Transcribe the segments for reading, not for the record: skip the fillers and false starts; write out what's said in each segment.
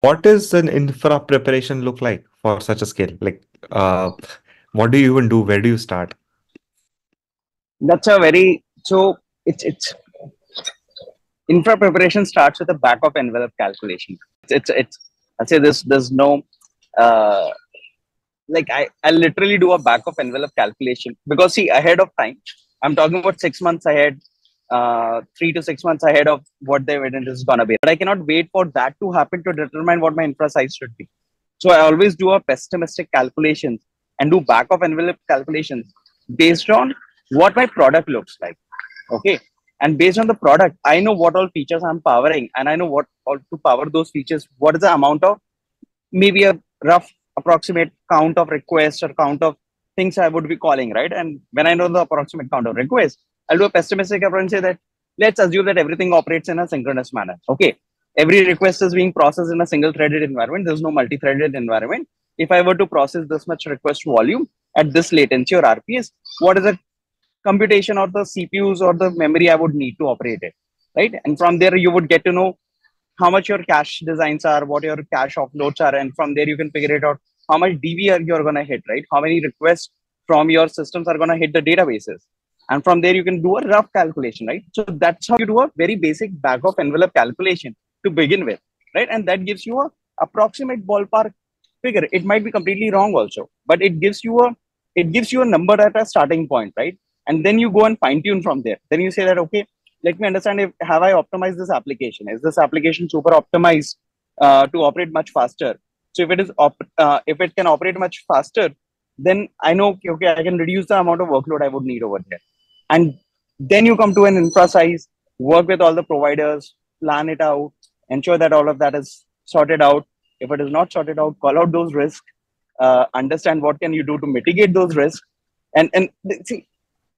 What does an infra preparation look like for such a scale? Like, what do you even do? Where do you start? That's a very so it's infra preparation starts with a back of envelope calculation. It's I say there's no uh, like I literally do a back of envelope calculation because see ahead of time I'm talking about 6 months ahead, 3 to 6 months ahead of what the event is gonna be. But I cannot wait for that to happen to determine what my infra size should be. So I always do a pessimistic calculations and do back of envelope calculations based on what my product looks like. Okay. And based on the product, I know what all features I'm powering and I know what all to power those features. What is the amount of maybe a rough approximate count of requests or count of things I would be calling, right? And when I know the approximate count of requests, I'll do a pessimistic approach and say that let's assume that everything operates in a synchronous manner. Okay. Every request is being processed in a single threaded environment. There's no multi-threaded environment. If I were to process this much request volume at this latency or RPS, what is the computation or the CPUs or the memory I would need to operate it, right? And from there, you would get to know how much your cache designs are, what your cache offloads are, and from there you can figure it out how much DB you're going to hit, right? How many requests from your systems are going to hit the databases, and from there you can do a rough calculation, right? So that's how you do a very basic back of envelope calculation to begin with, right? And that gives you a approximate ballpark figure. It might be completely wrong also, but it gives you a number at a starting point, right? And then you go and fine tune from there. Then you say that okay, let me understand if have I optimized this application? Is this application super optimized to operate much faster? So if if it can operate much faster, then I know okay, I can reduce the amount of workload I would need over there. And then you come to an infra size, work with all the providers, plan it out, ensure that all of that is sorted out. If it is not sorted out, call out those risks, understand what can you do to mitigate those risks, and see,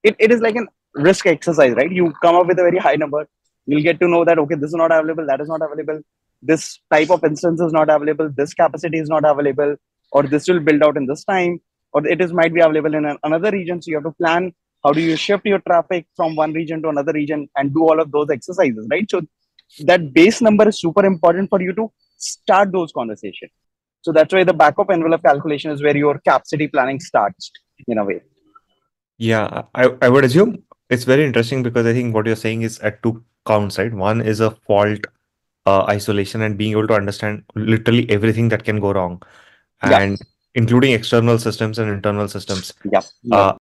it is like an risk exercise, right? You come up with a very high number, you'll get to know that okay, this is not available, that is not available, this type of instance is not available, this capacity is not available, or this will build out in this time, or it is might be available in another region. So you have to plan how do you shift your traffic from one region to another region and do all of those exercises, right? So that base number is super important for you to start those conversations. So that's why the back of envelope calculation is where your capacity planning starts in a way. Yeah, I would assume it's very interesting because I think what you're saying is at two counts, right? One is a fault isolation and being able to understand literally everything that can go wrong, Yeah. and including external systems and internal systems. Yeah. Yeah. Uh,